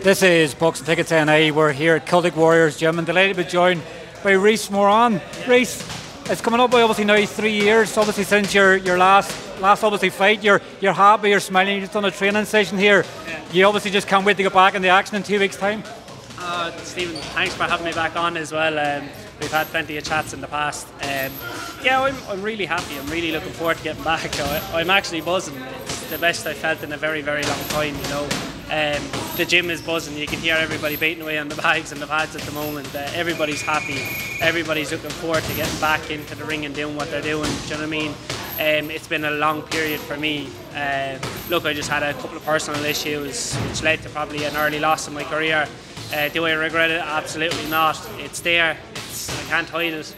This is Boxing Tickets NI. We're here at Celtic Warriors Gym and delighted to be joined by Rhys Moran. Rhys, it's coming up by obviously now 3 years, obviously since your last obviously fight. You're happy, you're smiling, you've just done a training session here. Yeah. You obviously just can't wait to get back in the action in 2 weeks' time. Stephen, thanks for having me back on as well. We've had plenty of chats in the past. Yeah, I'm really happy. I'm really looking forward to getting back. I'm actually buzzing. It's the best I've felt in a very, very long time, you know. The gym is buzzing. You can hear everybody beating away on the bags and the pads at the moment. Everybody's happy. Everybody's looking forward to getting back into the ring and doing what they're doing. Do you know what I mean? It's been a long period for me. Look, I just had a couple of personal issues which led to probably an early loss in my career. Do I regret it? Absolutely not. It's there. I can't hide it.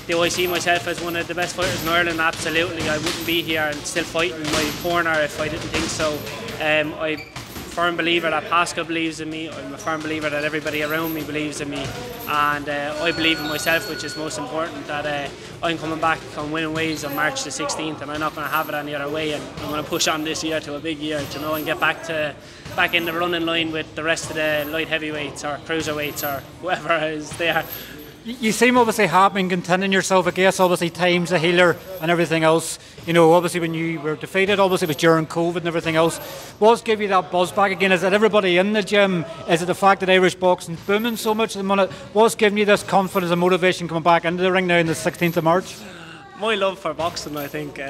Do I see myself as one of the best fighters in Ireland? Absolutely. I wouldn't be here and still fighting in my corner if I didn't think so. I'm a firm believer that Pascal believes in me. I'm a firm believer that everybody around me believes in me, and I believe in myself, which is most important. That I'm coming back on winning ways on March the 16th, and I'm not going to have it any other way. And I'm going to push on this year to a big year, you know, and get back in the running line with the rest of the light heavyweights or cruiserweights or whoever is there. You seem obviously happy and contending yourself. I guess obviously time's a healer and everything else. You know, obviously when you were defeated, obviously it was during COVID and everything else. What's give you that buzz back again? Is it everybody in the gym? Is it the fact that Irish boxing's booming so much at the minute? What's giving you this confidence and motivation coming back into the ring now on the 16th of March? My love for boxing, I think.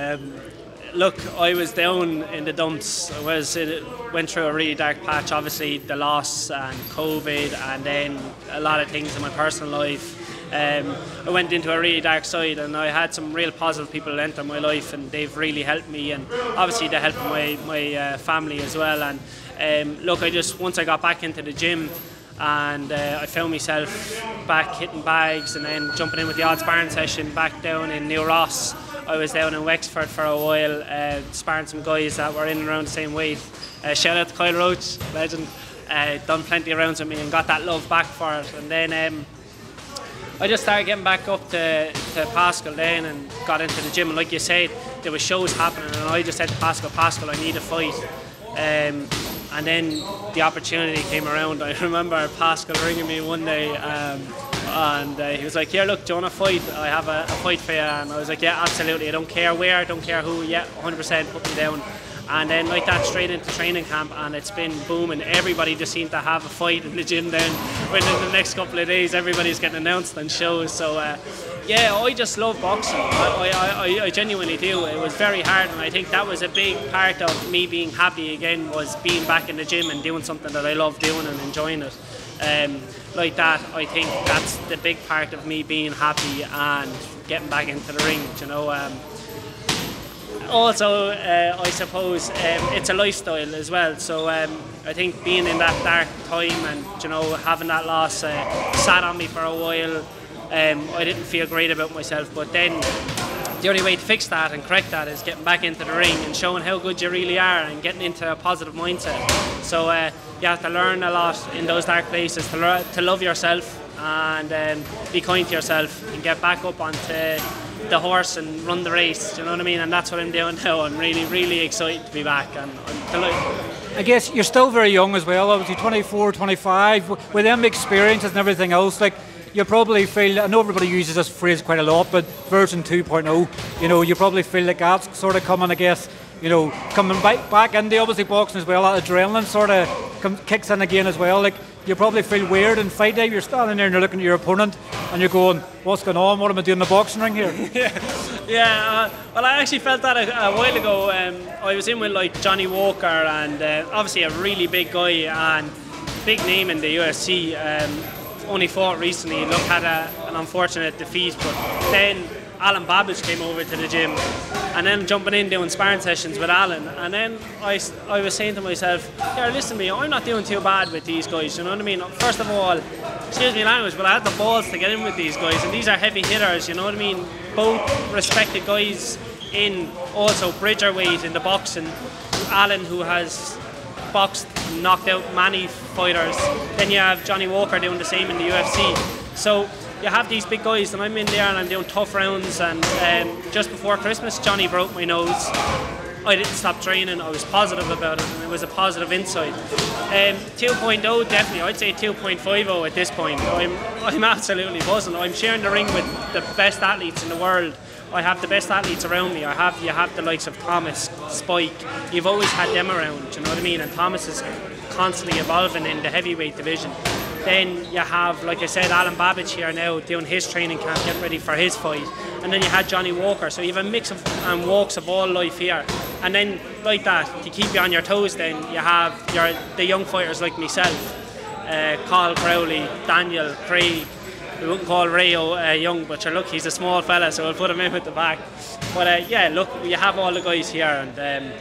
Look, I was down in the dumps. Went through a really dark patch. Obviously, the loss and COVID, and then a lot of things in my personal life. I went into a really dark side, and I had some real positive people enter my life, and they've really helped me. And obviously, they helped my family as well. And look, once I got back into the gym, and I found myself back hitting bags, and then jumping in with the odd sparring session back down in New Ross. I was down in Wexford for a while, sparring some guys that were in and around the same weight. Shout out to Kyle Roach, legend. Done plenty of rounds with me and got that love back for it. And then I just started getting back up to Pascal then and got into the gym. And like you said, there were shows happening, and I just said to Pascal, I need a fight. And then the opportunity came around. I remember Pascal ringing me one day, and he was like, "Yeah, look, do you want to fight? I have a fight for you." And I was like, "Yeah, absolutely. I don't care where, I don't care who. Yeah, 100%, put me down." And then like that, straight into training camp, and it's been booming. Everybody just seemed to have a fight in the gym then. Within the next couple of days, everybody's getting announced on shows. So yeah, I just love boxing. I genuinely do. It was very hard, and I think that was a big part of me being happy again, was being back in the gym and doing something that I love doing and enjoying it. Like that, I think that's the big part of me being happy and getting back into the ring, you know. Also, I suppose it's a lifestyle as well. So I think being in that dark time and, you know, having that loss sat on me for a while. I didn't feel great about myself, but then the only way to fix that and correct that is getting back into the ring and showing how good you really are and getting into a positive mindset. So you have to learn a lot in those dark places to love yourself and be kind to yourself and get back up onto the horse and run the race. Do you know what I mean? And that's what I'm doing now. I'm really, really excited to be back, and I'm delighted. I guess you're still very young as well, obviously 24, 25, with them experiences and everything else. Like, you probably feel, I know everybody uses this phrase quite a lot, but version 2.0, you know, you probably feel like that's sort of coming, I guess, you know, coming back into obviously boxing as well. That adrenaline sort of kicks in again as well. Like, you probably feel weird in fight day. You're standing there and you're looking at your opponent and you're going, what's going on? What am I doing in the boxing ring here? Well, I actually felt that a while ago. I was in with like Johnny Walker, and obviously a really big guy and big name in the UFC. Only fought recently. Look, had an unfortunate defeat, but then Alan Babbage came over to the gym, and then jumping in doing sparring sessions with Alan, and then I was saying to myself, yeah, listen to me, I'm not doing too bad with these guys, you know what I mean? First of all, excuse me language, but I had the balls to get in with these guys, and these are heavy hitters, you know what I mean? Both respected guys in also bridgerweight in the boxing. Alan, who has boxed and knocked out many fighters. Then you have Johnny Walker doing the same in the UFC. So you have these big guys, and I'm in there and I'm doing tough rounds, and just before Christmas Johnny broke my nose, I didn't stop training. I was positive about it, and it was a positive insight. 2.0 definitely. I'd say 2.50 at this point. I'm absolutely buzzing. I'm sharing the ring with the best athletes in the world. I have the best athletes around me. You have the likes of Thomas, Spike. You've always had them around. You know what I mean? And Thomas is constantly evolving in the heavyweight division. Then you have, like I said, Alan Babbage here now doing his training camp, getting ready for his fight. And then you had Johnny Walker. So you have a mix of and walks of all life here. And then, like that, to keep you on your toes, then you have the young fighters like myself, Carl Crowley, Daniel, Craig. We wouldn't call Rayo young, but look, he's a small fella, so we'll put him in with the back. But yeah, look, you have all the guys here, and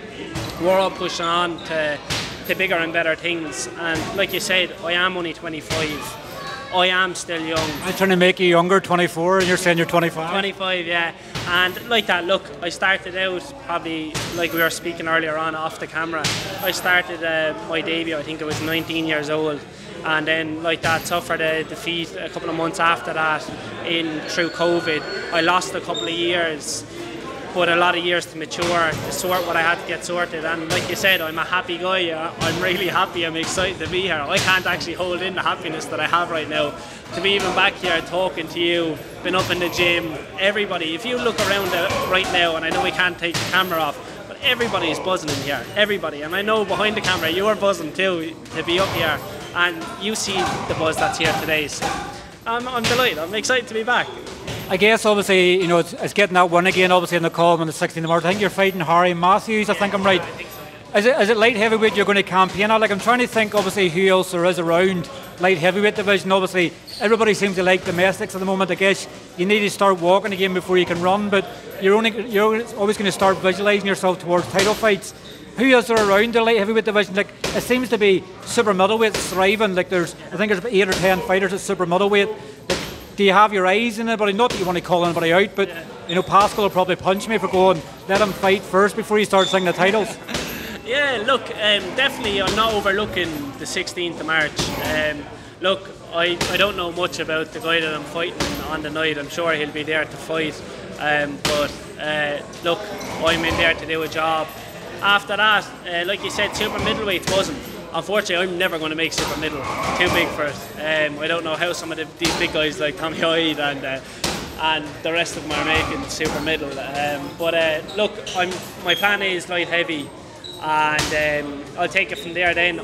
we're all pushing on to bigger and better things. And like you said, I am only 25. I am still young. I'm trying to make you younger, 24, and you're saying you're 25? 25, yeah. And like that, look, I started out probably, like we were speaking earlier on off the camera, I started my debut, I think I was 19 years old. And then, like that, suffered a defeat a couple of months after that through COVID. I lost a couple of years, but a lot of years to mature, to sort what I had to get sorted. And like you said, I'm a happy guy. I'm really happy. I'm excited to be here. I can't actually hold in the happiness that I have right now. To be even back here talking to you, been up in the gym, everybody. If you look around right now, and I know we can't take the camera off, but everybody is buzzing in here. Everybody. And I know behind the camera, you're buzzing too to be up here. And you see the buzz that's here today. So I'm delighted. I'm excited to be back. I guess obviously, you know, it's getting that one again, obviously in the column on the 16th of March. I think you're fighting Harry Matthews, I think I'm right. Is it light heavyweight you're going to campaign on? Like, I'm trying to think obviously who else there is around light heavyweight division. Obviously everybody seems to like domestics at the moment. I guess you need to start walking again before you can run, but you're always going to start visualising yourself towards title fights. Who is there around the light heavyweight division? Like, it seems to be super middleweight thriving. Like, I think there's 8 or 10 fighters at super middleweight. Like, do you have your eyes in anybody? Not that you want to call anybody out, but you know, Pascal will probably punch me for going, let him fight first before he starts singing the titles. Yeah, look, definitely I'm not overlooking the 16th of March. Look, I don't know much about the guy that I'm fighting on the night. I'm sure he'll be there to fight. But look, I'm in there to do a job. After that, like you said, super middleweight's buzzing. Unfortunately, I'm never going to make super middle. Too big for it. I don't know how some of these big guys like Tommy Hyde and the rest of them are making super middle. But look, my plan is light heavy, and I'll take it from there. Then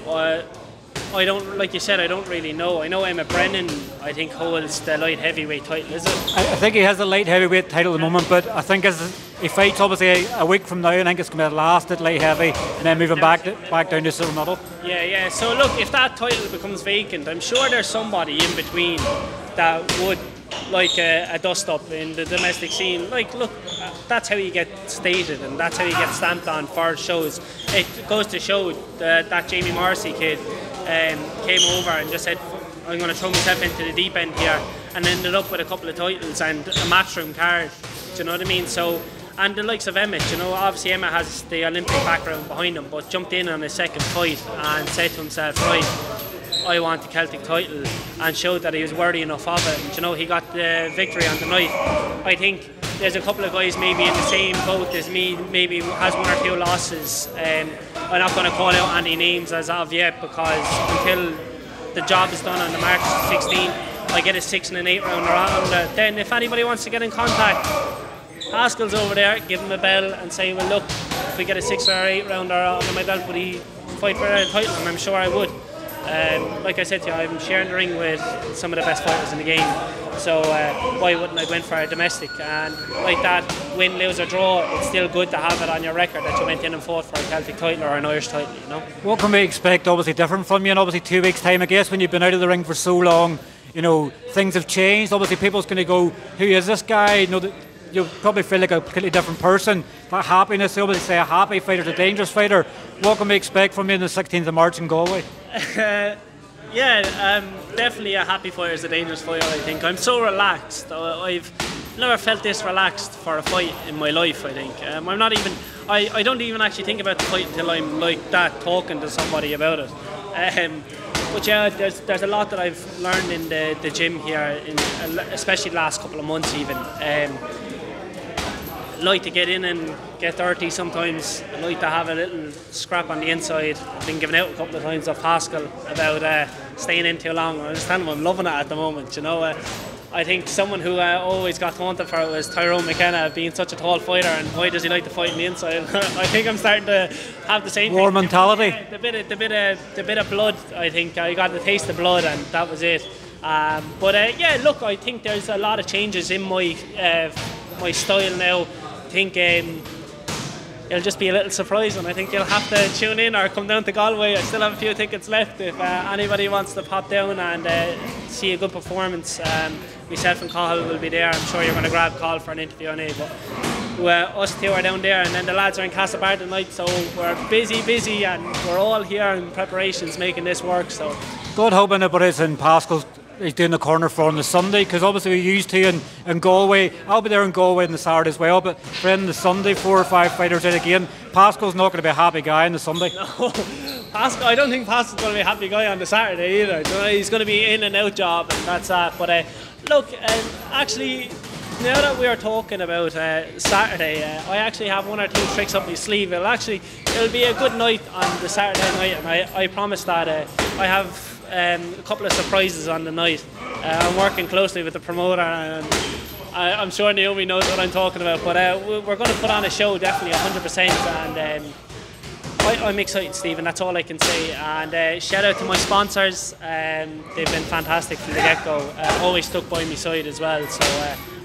I don't, like you said, I don't really know. I know Emma Brennan, I think, holds the light heavyweight title, is it? I think he has the light heavyweight title at the moment, but I think as he fights obviously a week from now, I think it's going to be last at light heavy and then moving back down to silver medal. Yeah. So look, if that title becomes vacant, I'm sure there's somebody in between that would like a dust up in the domestic scene. Like, look, that's how you get stated and that's how you get stamped on for shows. It goes to show that Jamie Morrissey kid came over and just said, I'm going to throw myself into the deep end here, and ended up with a couple of titles and a matchroom card. Do you know what I mean? So, and the likes of Emmett, you know, obviously Emmett has the Olympic background behind him, but jumped in on his second fight and said to himself, right, I want the Celtic title, and showed that he was worthy enough of it. And, you know, he got the victory on the night. I think there's a couple of guys maybe in the same boat as me, maybe has 1 or 2 losses. I'm not going to call out any names as of yet, because until the job is done on the March 16th, I get a 6 and an 8 round around. Then if anybody wants to get in contact, Pascal's over there, give him a bell and say, well look, if we get a 6 or 8 rounder under my belt, would he fight for a title? And I'm sure I would. Like I said to you, I'm sharing the ring with some of the best fighters in the game, so why wouldn't I win for a domestic? And like that, win, lose or draw, it's still good to have it on your record that you went in and fought for a Celtic title or an Irish title, you know. What can we expect obviously different from you in obviously 2 weeks time? I guess when you've been out of the ring for so long, you know, things have changed. Obviously people's going to go, who is this guy? You know, you'll probably feel like a completely different person. That happiness, they obviously say a happy fighter's a dangerous fighter. What can we expect from you on the 16th of March in Galway? Definitely a happy fighter is a dangerous fighter, I think. I'm so relaxed. I've never felt this relaxed for a fight in my life, I think. I'm not even, I don't even actually think about the fight until I'm like that, talking to somebody about it. But yeah, there's a lot that I've learned in the gym here, especially the last couple of months even. like to get in and get dirty sometimes. I like to have a little scrap on the inside. I've been given out a couple of times off Pascal about staying in too long. I just tell him I'm loving it at the moment, you know. I think someone who always got taunted for it was Tyrone McKenna, being such a tall fighter, and why does he like to fight on the inside? I think I'm starting to have the same war mentality. Yeah, the bit of blood. I think I got the taste of blood, and that was it. But yeah, look, I think there's a lot of changes in my style now. I think it'll just be a little surprise, and I think you'll have to tune in or come down to Galway. I still have a few tickets left if anybody wants to pop down and see a good performance. Myself and Cahill will be there. I'm sure you're going to grab Cahill for an interview on it, but us two are down there, and then the lads are in Castlebar tonight, so we're busy, and we're all here in preparations making this work. So God help anybody's in Pascal. He's doing the corner for on the Sunday, because obviously we used to in Galway. I'll be there in Galway on the Saturday as well, but for in the Sunday, 4 or 5 fighters in again. Pascal's not going to be a happy guy on the Sunday. No, Pascal, I don't think Pascal's going to be a happy guy on the Saturday either. You know, he's going to be in and out job, and that's that. But look, actually, now that we are talking about Saturday, I actually have 1 or 2 tricks up my sleeve. It'll be a good night on the Saturday night, and I promise that I have a couple of surprises on the night. I'm working closely with the promoter, and I'm sure Naomi knows what I'm talking about, but we're going to put on a show, definitely 100%, and I'm excited, Stephen, that's all I can say. And shout out to my sponsors, they've been fantastic from the get-go, always stuck by my side as well, so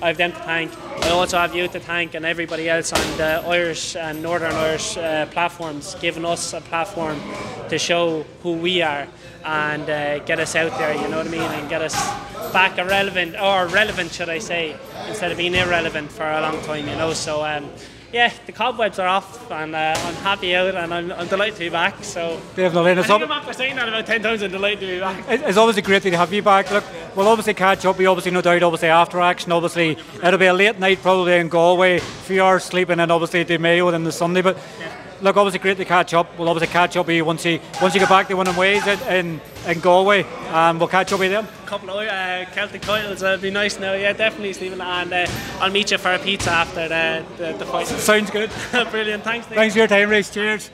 I have them to thank. I also have you to thank, and everybody else on the Irish and Northern Irish platforms, giving us a platform to show who we are and get us out there, you know what I mean, and get us back relevant should I say, instead of being irrelevant for a long time, you know. So yeah, the cobwebs are off, and I'm happy out, and I'm delighted to be back. So Dave Nolan, I think I'm after saying that about 10 times. I'm delighted to be back. It's obviously great to have you back. Look, we'll obviously catch up. We obviously, no doubt, obviously after action. Obviously, it'll be a late night probably in Galway. A few hours sleeping, and obviously to Mayo and the Sunday. But yeah, look, obviously great to catch up. We'll obviously catch up with you once you get back to winning ways in Galway, and we'll catch up with you then. A couple of Celtic titles would be nice now. Yeah, definitely, Stephen. And I'll meet you for a pizza after the fight. Sounds good. Brilliant. Thanks, Stephen. Thanks for your time, Rhys. Cheers.